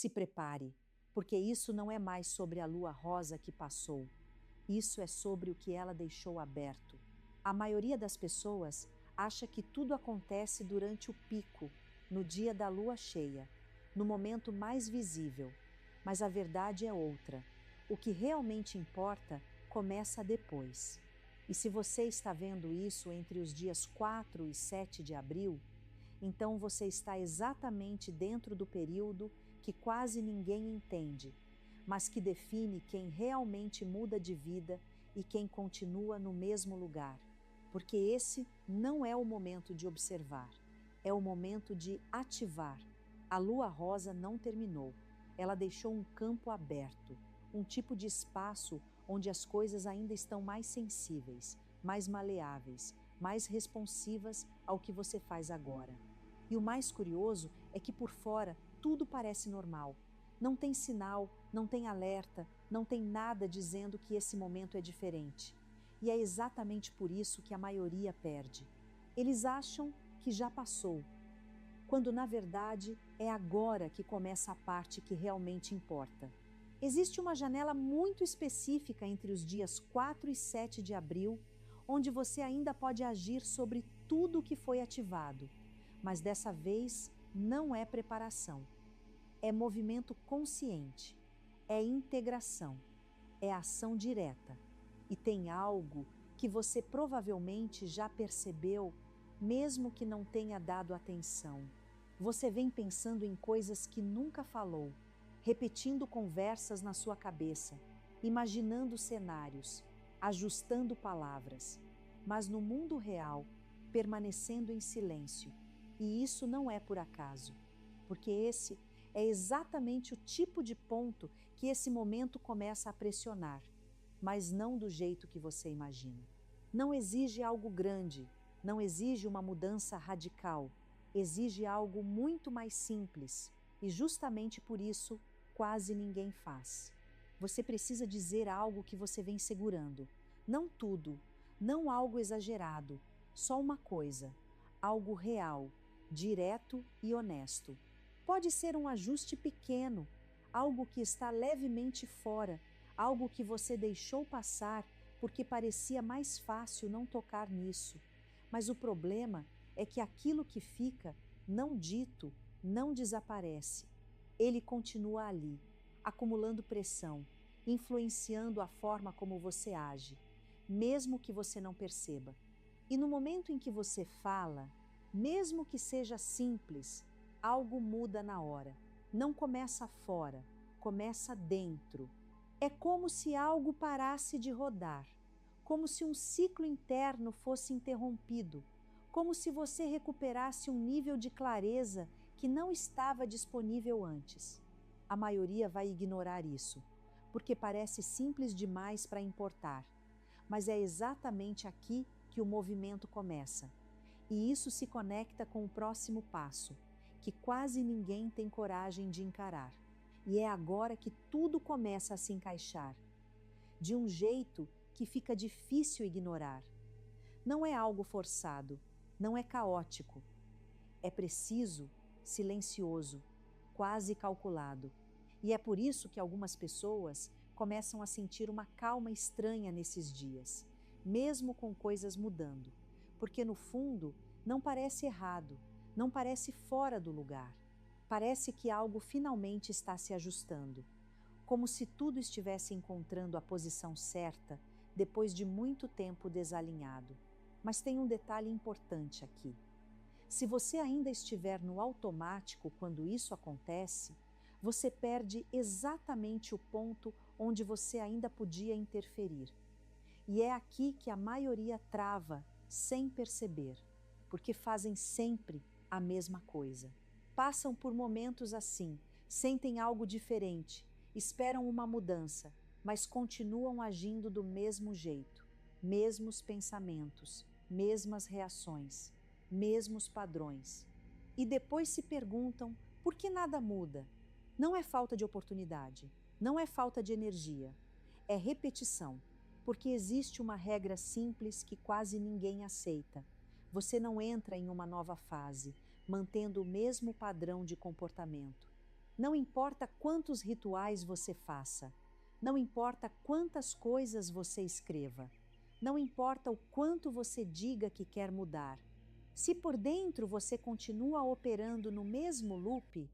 Se prepare, porque isso não é mais sobre a lua rosa que passou. Isso é sobre o que ela deixou aberto. A maioria das pessoas acha que tudo acontece durante o pico, no dia da lua cheia, no momento mais visível. Mas a verdade é outra. O que realmente importa começa depois. E se você está vendo isso entre os dias 4 e 7 de abril, então você está exatamente dentro do período que quase ninguém entende, mas que define quem realmente muda de vida e quem continua no mesmo lugar. Porque esse não é o momento de observar, é o momento de ativar. A lua rosa não terminou, ela deixou um campo aberto, um tipo de espaço onde as coisas ainda estão mais sensíveis, mais maleáveis, mais responsivas ao que você faz agora. E o mais curioso é que por fora tudo parece normal. Não tem sinal, não tem alerta, não tem nada dizendo que esse momento é diferente. E é exatamente por isso que a maioria perde. Eles acham que já passou, quando na verdade é agora que começa a parte que realmente importa. Existe uma janela muito específica entre os dias 4 e 7 de abril, onde você ainda pode agir sobre tudo o que foi ativado. Mas dessa vez não é preparação, é movimento consciente, é integração, é ação direta. E tem algo que você provavelmente já percebeu, mesmo que não tenha dado atenção. Você vem pensando em coisas que nunca falou, repetindo conversas na sua cabeça, imaginando cenários, ajustando palavras, mas no mundo real, permanecendo em silêncio. E isso não é por acaso, porque esse é exatamente o tipo de ponto que esse momento começa a pressionar, mas não do jeito que você imagina. Não exige algo grande, não exige uma mudança radical, exige algo muito mais simples, e justamente por isso quase ninguém faz. Você precisa dizer algo que você vem segurando, não tudo, não algo exagerado, só uma coisa, algo real, direto e honesto. Pode ser um ajuste pequeno, algo que está levemente fora, algo que você deixou passar porque parecia mais fácil não tocar nisso. Mas o problema é que aquilo que fica, não dito, não desaparece. Ele continua ali, acumulando pressão, influenciando a forma como você age, mesmo que você não perceba. E no momento em que você fala, mesmo que seja simples, algo muda na hora. Não começa fora, começa dentro. É como se algo parasse de rodar, como se um ciclo interno fosse interrompido, como se você recuperasse um nível de clareza que não estava disponível antes. A maioria vai ignorar isso, porque parece simples demais para importar. Mas é exatamente aqui que o movimento começa. E isso se conecta com o próximo passo, que quase ninguém tem coragem de encarar. E é agora que tudo começa a se encaixar, de um jeito que fica difícil ignorar. Não é algo forçado, não é caótico. É preciso, silencioso, quase calculado. E é por isso que algumas pessoas começam a sentir uma calma estranha nesses dias, mesmo com coisas mudando, porque no fundo não parece errado, não parece fora do lugar. Parece que algo finalmente está se ajustando, como se tudo estivesse encontrando a posição certa depois de muito tempo desalinhado. Mas tem um detalhe importante aqui. Se você ainda estiver no automático quando isso acontece, você perde exatamente o ponto onde você ainda podia interferir. E é aqui que a maioria trava sem perceber, porque fazem sempre a mesma coisa. Passam por momentos assim, sentem algo diferente, esperam uma mudança, mas continuam agindo do mesmo jeito, mesmos pensamentos, mesmas reações, mesmos padrões. E depois se perguntam por que nada muda. Não é falta de oportunidade, não é falta de energia, é repetição, porque existe uma regra simples que quase ninguém aceita. Você não entra em uma nova fase, mantendo o mesmo padrão de comportamento. Não importa quantos rituais você faça, não importa quantas coisas você escreva, não importa o quanto você diga que quer mudar. Se por dentro você continua operando no mesmo loop,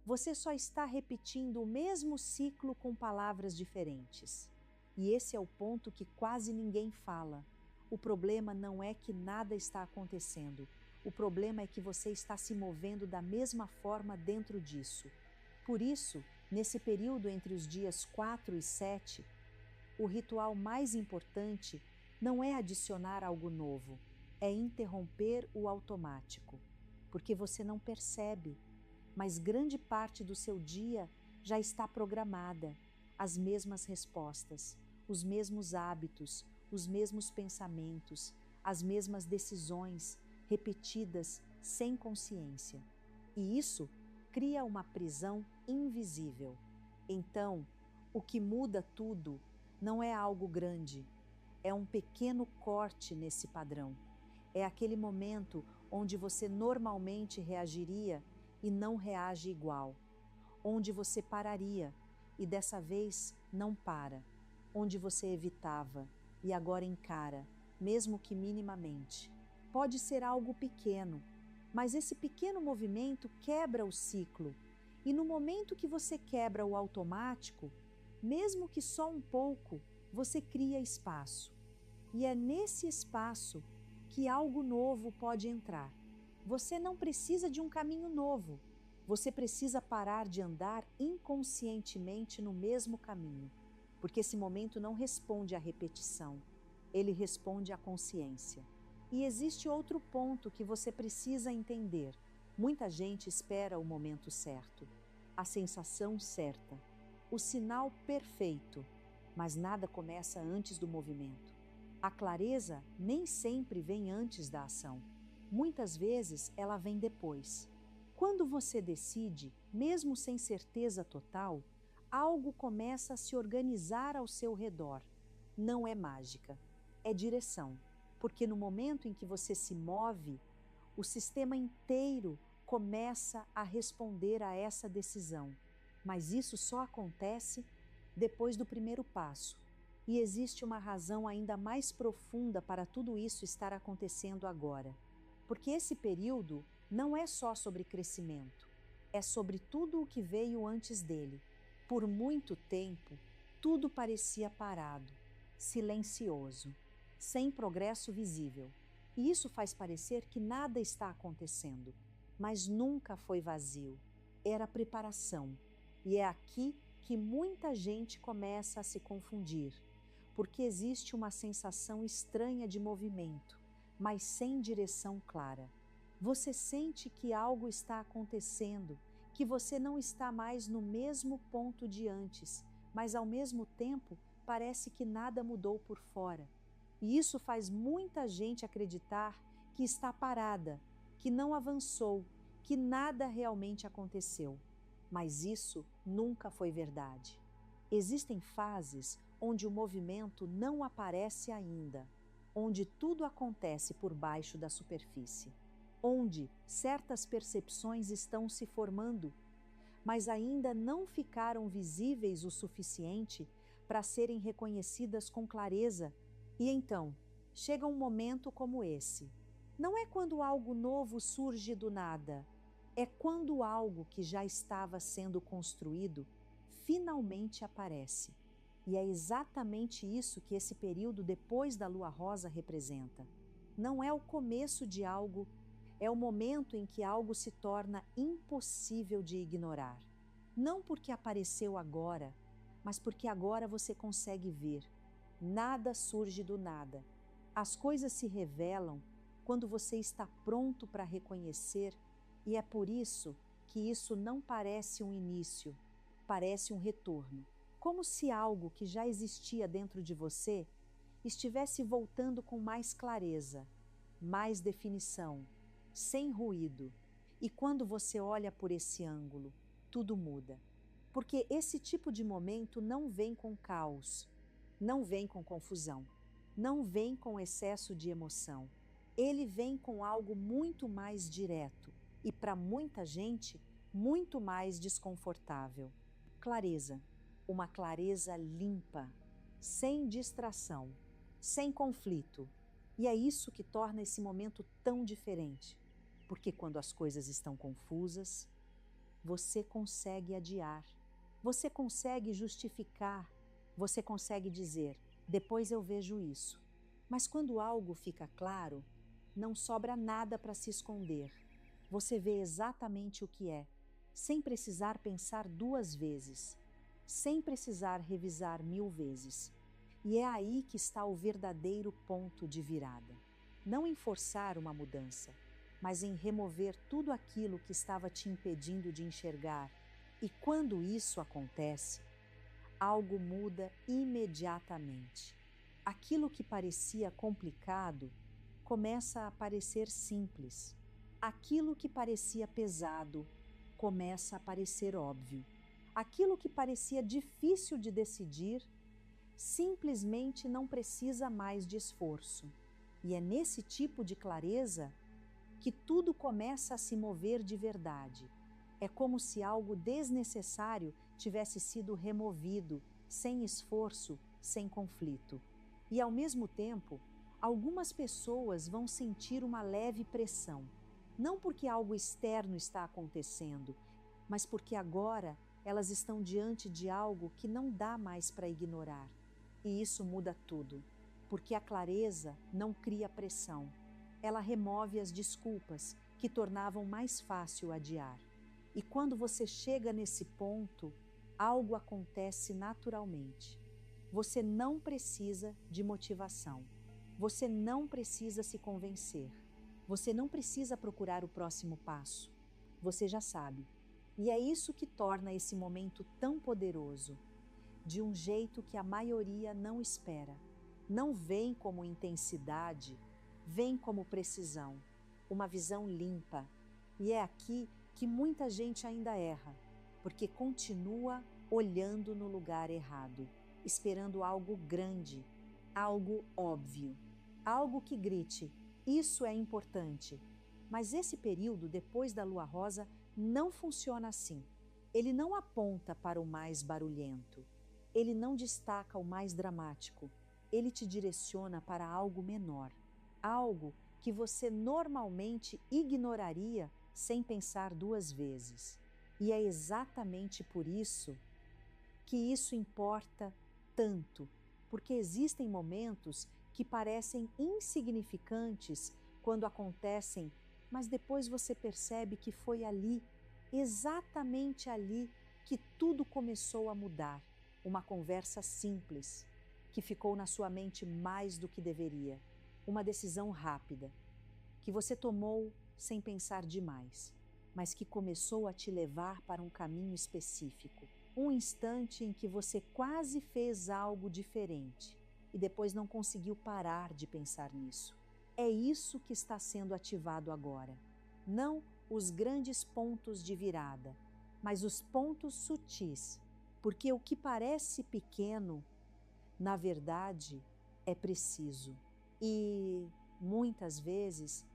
você só está repetindo o mesmo ciclo com palavras diferentes. E esse é o ponto que quase ninguém fala. O problema não é que nada está acontecendo. O problema é que você está se movendo da mesma forma dentro disso. Por isso, nesse período entre os dias 4 e 7, o ritual mais importante não é adicionar algo novo, é interromper o automático, porque você não percebe, mas grande parte do seu dia já está programada, as mesmas respostas, os mesmos hábitos, os mesmos pensamentos, as mesmas decisões, repetidas sem consciência. E isso cria uma prisão invisível. Então, o que muda tudo não é algo grande, é um pequeno corte nesse padrão. É aquele momento onde você normalmente reagiria e não reage igual, onde você pararia e dessa vez não para, onde você evitava e agora encara, mesmo que minimamente. Pode ser algo pequeno, mas esse pequeno movimento quebra o ciclo. E no momento que você quebra o automático, mesmo que só um pouco, você cria espaço. E é nesse espaço que algo novo pode entrar. Você não precisa de um caminho novo. Você precisa parar de andar inconscientemente no mesmo caminho, porque esse momento não responde à repetição, ele responde à consciência. E existe outro ponto que você precisa entender. Muita gente espera o momento certo, a sensação certa, o sinal perfeito, mas nada começa antes do movimento. A clareza nem sempre vem antes da ação. Muitas vezes ela vem depois. Quando você decide, mesmo sem certeza total, algo começa a se organizar ao seu redor. Não é mágica, é direção. Porque no momento em que você se move, o sistema inteiro começa a responder a essa decisão. Mas isso só acontece depois do primeiro passo. E existe uma razão ainda mais profunda para tudo isso estar acontecendo agora. Porque esse período não é só sobre crescimento, é sobre tudo o que veio antes dele. Por muito tempo, tudo parecia parado, silencioso, sem progresso visível. E isso faz parecer que nada está acontecendo, mas nunca foi vazio. Era preparação. E é aqui que muita gente começa a se confundir, porque existe uma sensação estranha de movimento, mas sem direção clara. Você sente que algo está acontecendo, que você não está mais no mesmo ponto de antes, mas ao mesmo tempo parece que nada mudou por fora. E isso faz muita gente acreditar que está parada, que não avançou, que nada realmente aconteceu. Mas isso nunca foi verdade. Existem fases onde o movimento não aparece ainda, onde tudo acontece por baixo da superfície, onde certas percepções estão se formando, mas ainda não ficaram visíveis o suficiente para serem reconhecidas com clareza. E então, chega um momento como esse. Não é quando algo novo surge do nada, é quando algo que já estava sendo construído finalmente aparece. E é exatamente isso que esse período depois da lua rosa representa. Não é o começo de algo, é o momento em que algo se torna impossível de ignorar. Não porque apareceu agora, mas porque agora você consegue ver. Nada surge do nada. As coisas se revelam quando você está pronto para reconhecer, e é por isso que isso não parece um início, parece um retorno. Como se algo que já existia dentro de você estivesse voltando com mais clareza, mais definição, sem ruído. E quando você olha por esse ângulo, tudo muda. Porque esse tipo de momento não vem com caos, não vem com confusão, não vem com excesso de emoção. Ele vem com algo muito mais direto e, para muita gente, muito mais desconfortável. Clareza, uma clareza limpa, sem distração, sem conflito. E é isso que torna esse momento tão diferente, porque quando as coisas estão confusas, você consegue adiar, você consegue justificar, você consegue dizer, depois eu vejo isso. Mas quando algo fica claro, não sobra nada para se esconder. Você vê exatamente o que é, sem precisar pensar 2 vezes, sem precisar revisar 1000 vezes. E é aí que está o verdadeiro ponto de virada. Não em forçar uma mudança, mas em remover tudo aquilo que estava te impedindo de enxergar. E quando isso acontece, algo muda imediatamente. Aquilo que parecia complicado começa a parecer simples. Aquilo que parecia pesado começa a parecer óbvio. Aquilo que parecia difícil de decidir simplesmente não precisa mais de esforço. E é nesse tipo de clareza que tudo começa a se mover de verdade. É como se algo desnecessário tivesse sido removido, sem esforço, sem conflito. E ao mesmo tempo, algumas pessoas vão sentir uma leve pressão, não porque algo externo está acontecendo, mas porque agora elas estão diante de algo que não dá mais para ignorar. E isso muda tudo, porque a clareza não cria pressão. Ela remove as desculpas que tornavam mais fácil adiar. E quando você chega nesse ponto, algo acontece naturalmente. Você não precisa de motivação. Você não precisa se convencer. Você não precisa procurar o próximo passo. Você já sabe. E é isso que torna esse momento tão poderoso, de um jeito que a maioria não espera. Não vem como intensidade, vem como precisão, uma visão limpa. E é aqui que muita gente ainda erra, porque continua olhando no lugar errado, esperando algo grande, algo óbvio, algo que grite, isso é importante. Mas esse período depois da lua rosa não funciona assim. Ele não aponta para o mais barulhento, ele não destaca o mais dramático, ele te direciona para algo menor, algo que você normalmente ignoraria sem pensar 2 vezes. E é exatamente por isso que isso importa tanto, porque existem momentos que parecem insignificantes quando acontecem, mas depois você percebe que foi ali, exatamente ali, que tudo começou a mudar. Uma conversa simples, que ficou na sua mente mais do que deveria. Uma decisão rápida, que você tomou sem pensar demais, mas que começou a te levar para um caminho específico. Um instante em que você quase fez algo diferente e depois não conseguiu parar de pensar nisso. É isso que está sendo ativado agora. Não os grandes pontos de virada, mas os pontos sutis, porque o que parece pequeno, na verdade, é preciso. E, muitas vezes,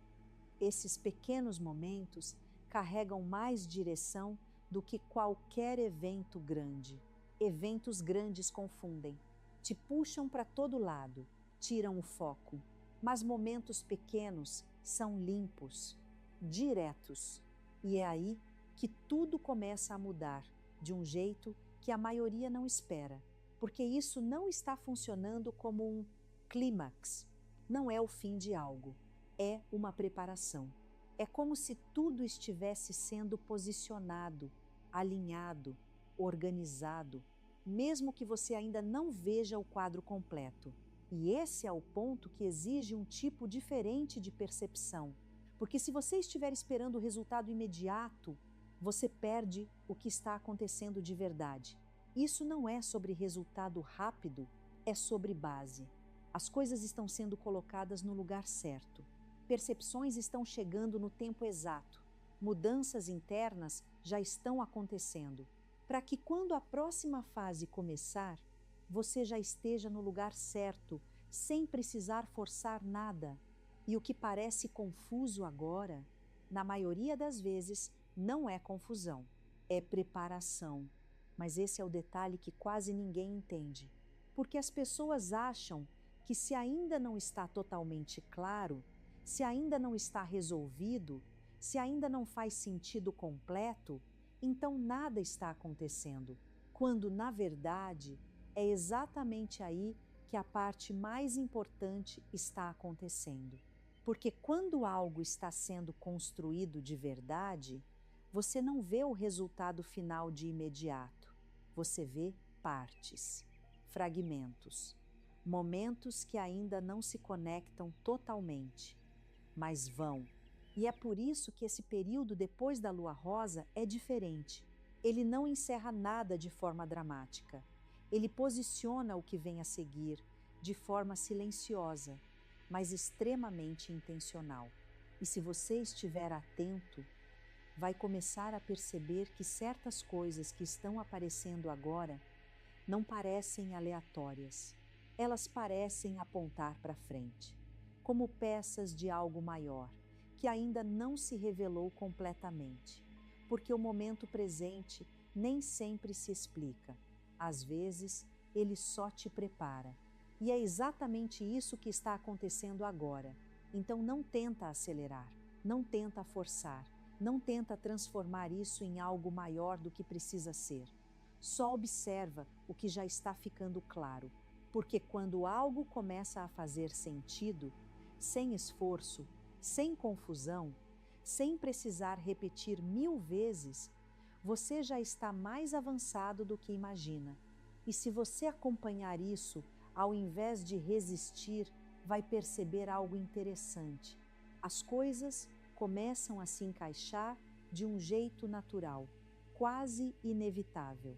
esses pequenos momentos carregam mais direção do que qualquer evento grande. Eventos grandes confundem, te puxam para todo lado, tiram o foco. Mas momentos pequenos são limpos, diretos. E é aí que tudo começa a mudar, de um jeito que a maioria não espera, porque isso não está funcionando como um clímax. Não é o fim de algo, é uma preparação. É como se tudo estivesse sendo posicionado, alinhado, organizado, mesmo que você ainda não veja o quadro completo. E esse é o ponto que exige um tipo diferente de percepção, porque se você estiver esperando o resultado imediato, você perde o que está acontecendo de verdade. Isso não é sobre resultado rápido, é sobre base. As coisas estão sendo colocadas no lugar certo. Percepções estão chegando no tempo exato. Mudanças internas já estão acontecendo, para que quando a próxima fase começar, você já esteja no lugar certo, sem precisar forçar nada. E o que parece confuso agora, na maioria das vezes, Não é confusão, é preparação. Mas esse é o detalhe que quase ninguém entende. Porque as pessoas acham que se ainda não está totalmente claro, se ainda não está resolvido, se ainda não faz sentido completo, então nada está acontecendo, quando na verdade é exatamente aí que a parte mais importante está acontecendo. Porque quando algo está sendo construído de verdade, você não vê o resultado final de imediato, você vê partes, fragmentos, momentos que ainda não se conectam totalmente, mas vão. E é por isso que esse período depois da lua rosa é diferente. Ele não encerra nada de forma dramática. Ele posiciona o que vem a seguir de forma silenciosa, mas extremamente intencional. E se você estiver atento, vai começar a perceber que certas coisas que estão aparecendo agora não parecem aleatórias. Elas parecem apontar para frente, como peças de algo maior, que ainda não se revelou completamente, porque o momento presente nem sempre se explica. Às vezes, ele só te prepara. E é exatamente isso que está acontecendo agora. Então não tenta acelerar, não tenta forçar, não tenta transformar isso em algo maior do que precisa ser. Só observa o que já está ficando claro, porque quando algo começa a fazer sentido, sem esforço, sem confusão, sem precisar repetir 1000 vezes, você já está mais avançado do que imagina. E se você acompanhar isso, ao invés de resistir, vai perceber algo interessante. As coisas começam a se encaixar de um jeito natural, quase inevitável.